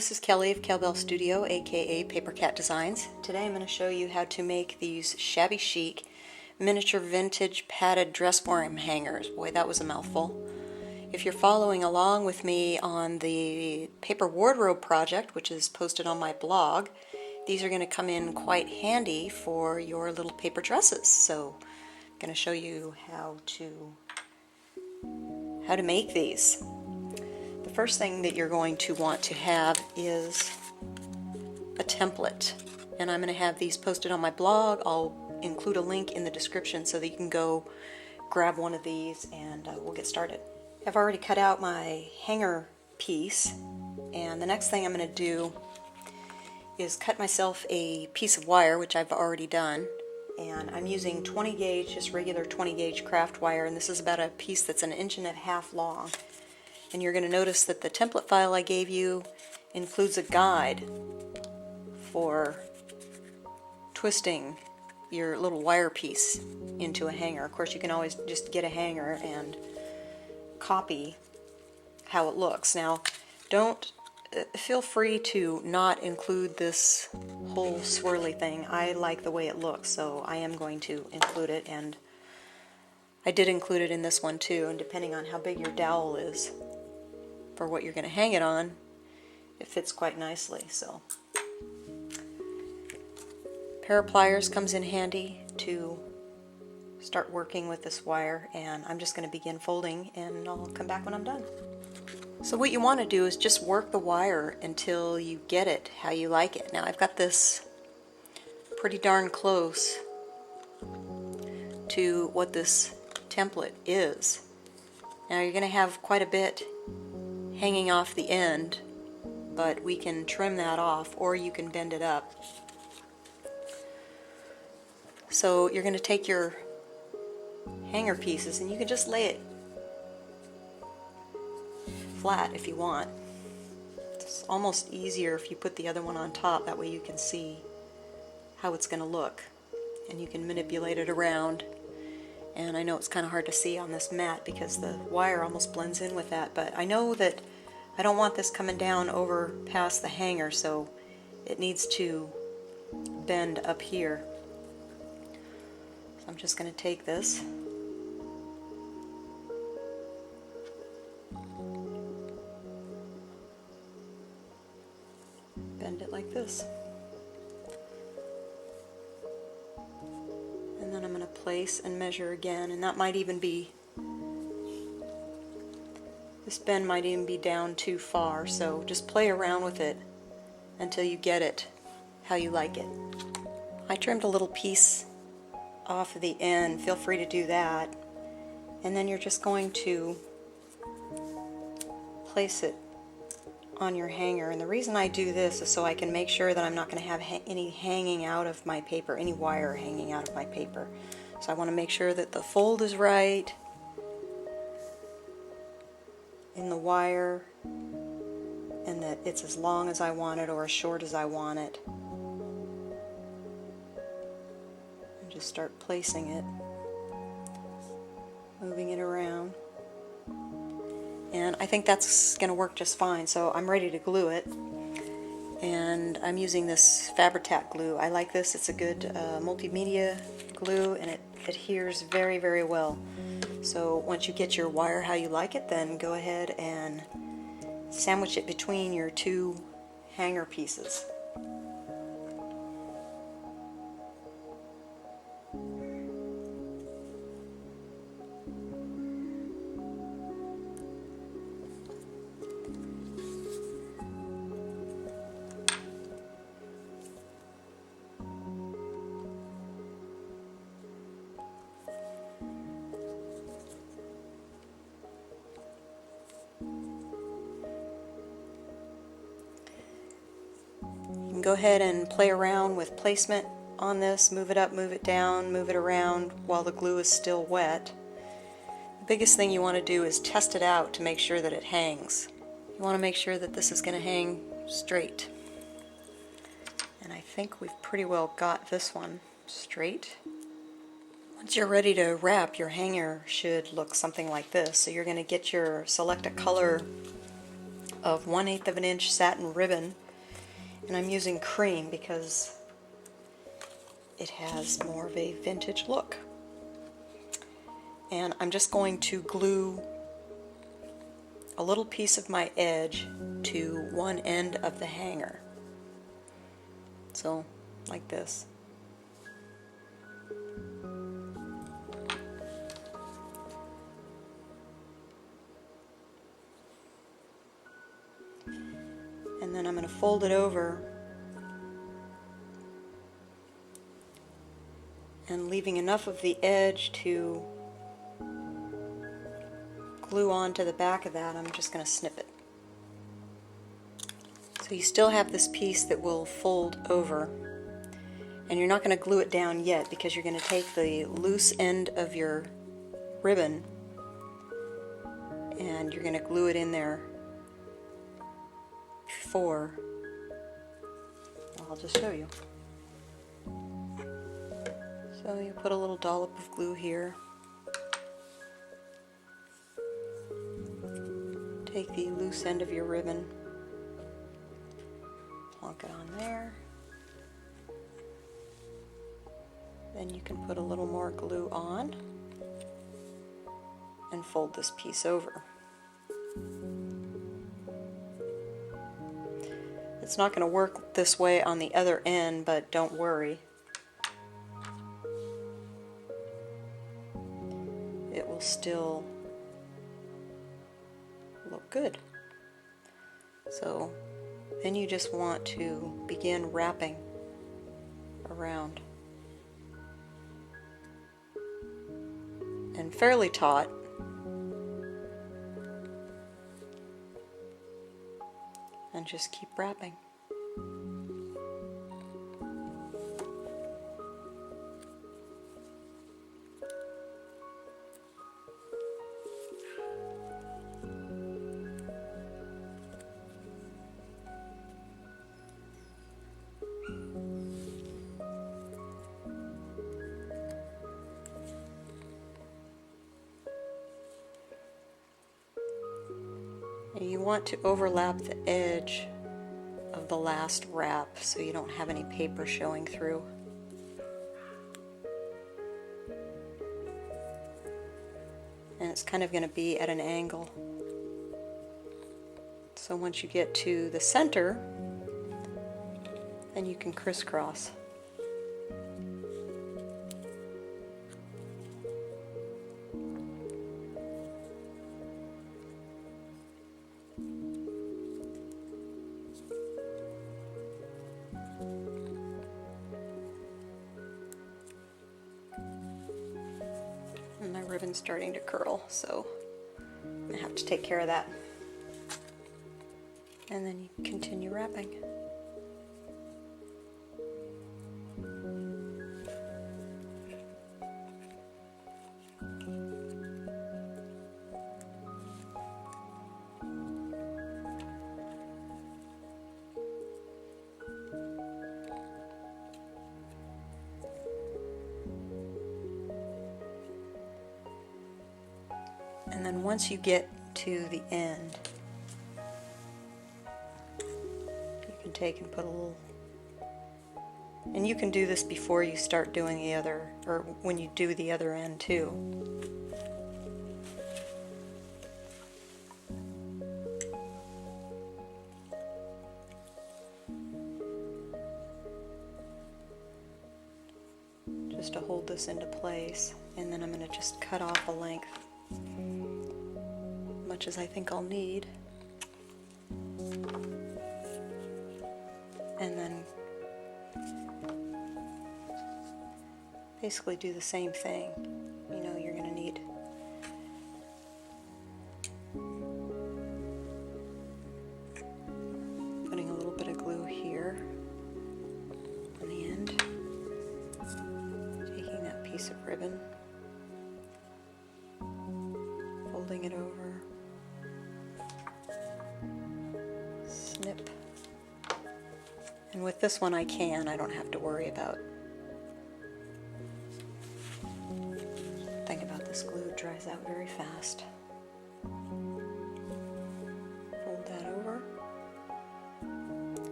this is Kelly of Cowbell Studio, aka Paper Cat Designs. Today I'm going to show you how to make these shabby chic miniature vintage padded dress form hangers. Boy, that was a mouthful. If you're following along with me on the paper wardrobe project, which is posted on my blog, these are going to come in quite handy for your little paper dresses. So I'm going to show you how to make these. The first thing that you're going to want to have is a template, and I'm going to have these posted on my blog. I'll include a link in the description so that you can go grab one of these and we'll get started. I've already cut out my hanger piece, and the next thing I'm going to do is cut myself a piece of wire, which I've already done, and I'm using 20 gauge, just regular 20 gauge craft wire, and this is about a piece that's 1.5 inches long. And you're going to notice that the template file I gave you includes a guide for twisting your little wire piece into a hanger. Of course, you can always just get a hanger and copy how it looks. Now, feel free to not include this whole swirly thing. I like the way it looks, so I am going to include it, and I did include it in this one too, and depending on how big your dowel is for what you're going to hang it on, it fits quite nicely. So a pair of pliers comes in handy to start working with this wire, and I'm just going to begin folding and I'll come back when I'm done. So what you want to do is just work the wire until you get it how you like it. Now I've got this pretty darn close to what this template is. Now you're going to have quite a bit hanging off the end, but we can trim that off, or you can bend it up. So you're going to take your hanger pieces and you can just lay it flat if you want. It's almost easier if you put the other one on top, that way you can see how it's going to look and you can manipulate it around. And I know it's kind of hard to see on this mat because the wire almost blends in with that, but I know that I don't want this coming down over past the hanger, so it needs to bend up here. So I'm just going to take this bend it like this, and then I'm going to place and measure again, and that might even be, this bend might even be down too far, so just play around with it until you get it how you like it. I trimmed a little piece off of the end, feel free to do that, and then you're just going to place it on your hanger. And the reason I do this is so I can make sure that I'm not going to have any hanging out of my paper, any wire hanging out of my paper. So I want to make sure that the fold is right in the wire and that it's as long as I want it or as short as I want it. And just start placing it, moving it around. And I think that's going to work just fine, so I'm ready to glue it. And I'm using this Fabri-Tac glue. I like this. It's a good multimedia glue, and it adheres very, very well. So once you get your wire how you like it, then go ahead and sandwich it between your two hanger pieces. You can go ahead and play around with placement on this, move it up, move it down, move it around while the glue is still wet. The biggest thing you want to do is test it out to make sure that it hangs. You want to make sure that this is going to hang straight. And I think we've pretty well got this one straight. Once you're ready to wrap, your hanger should look something like this. So you're going to select a color of 1/8 of an inch satin ribbon, and I'm using cream because it has more of a vintage look. And I'm just going to glue a little piece of my edge to one end of the hanger. So, like this. And then I'm going to fold it over and leaving enough of the edge to glue onto the back of that, I'm just going to snip it. So you still have this piece that will fold over, and you're not going to glue it down yet because you're going to take the loose end of your ribbon and you're going to glue it in there before, well, I'll just show you. So you put a little dollop of glue here, take the loose end of your ribbon, plonk it on there, then you can put a little more glue on and fold this piece over. It's not going to work this way on the other end, but don't worry. It will still look good. So then you just want to begin wrapping around. And fairly taut. And just keep wrapping. You want to overlap the edge of the last wrap so you don't have any paper showing through. And it's kind of going to be at an angle. So once you get to the center, then you can crisscross. And my ribbon's starting to curl, so I'm going to have to take care of that. And then you continue wrapping. And then once you get to the end, you can take and put a little, and you can do this before you start doing the other, or when you do the other end too. Just to hold this into place, and then I'm going to just cut off a length, much as I think I'll need, and then basically do the same thing. You know, you're going to need putting a little bit of glue here on the end, taking that piece of ribbon, folding it over, snip, and with this one I don't have to worry about. The thing about this glue, it dries out very fast. Fold that over.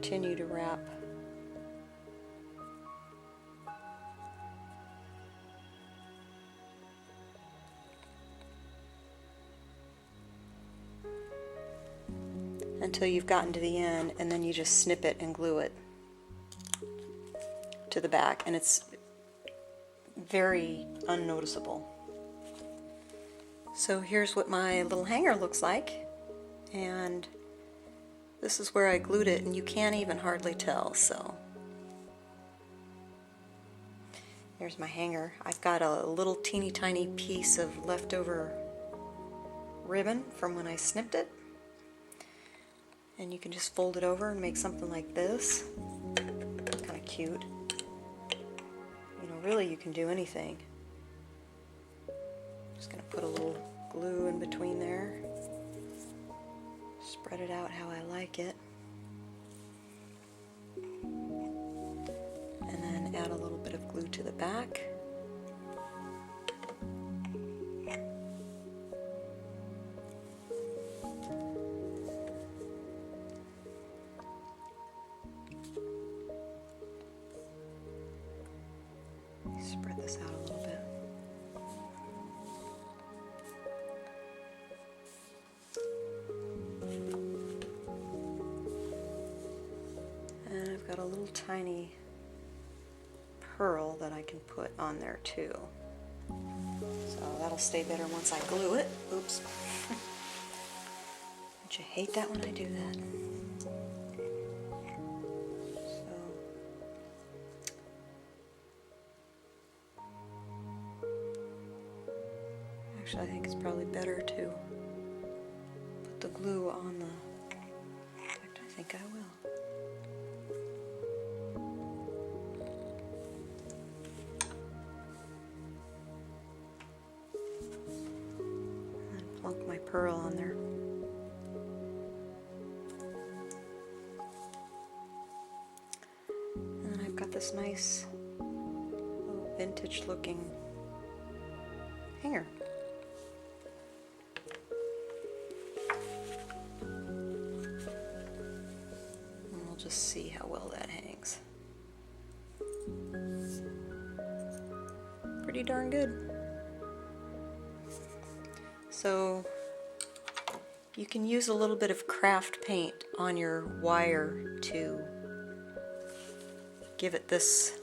continue to wrap. Until you've gotten to the end, and then you just snip it and glue it to the back, and it's very unnoticeable. So here's what my little hanger looks like, and this is where I glued it, and you can't even hardly tell. So here's my hanger. I've got a little teeny tiny piece of leftover ribbon from when I snipped it, and you can just fold it over and make something like this. Kind of cute. You know, really you can do anything. Just going to put a little glue in between there. Spread it out how I like it. And then add a little bit of glue to the back. Spread this out a little bit. And I've got a little tiny pearl that I can put on there too. So that'll stay better once I glue it. Oops. Don't you hate that when I do that? Actually, I think it's probably better to put the glue on the... In fact, I think I will. And then plunk my pearl on there. And then I've got this nice little vintage looking hanger. Just see how well that hangs. Pretty darn good. So you can use a little bit of craft paint on your wire to give it this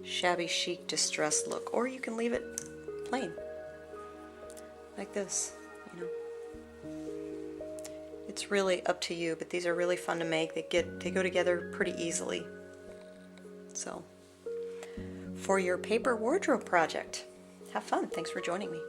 shabby chic distressed look, or you can leave it plain like this, you know. It's really up to you, but these are really fun to make. They go together pretty easily. So, for your paper wardrobe project, have fun. Thanks for joining me.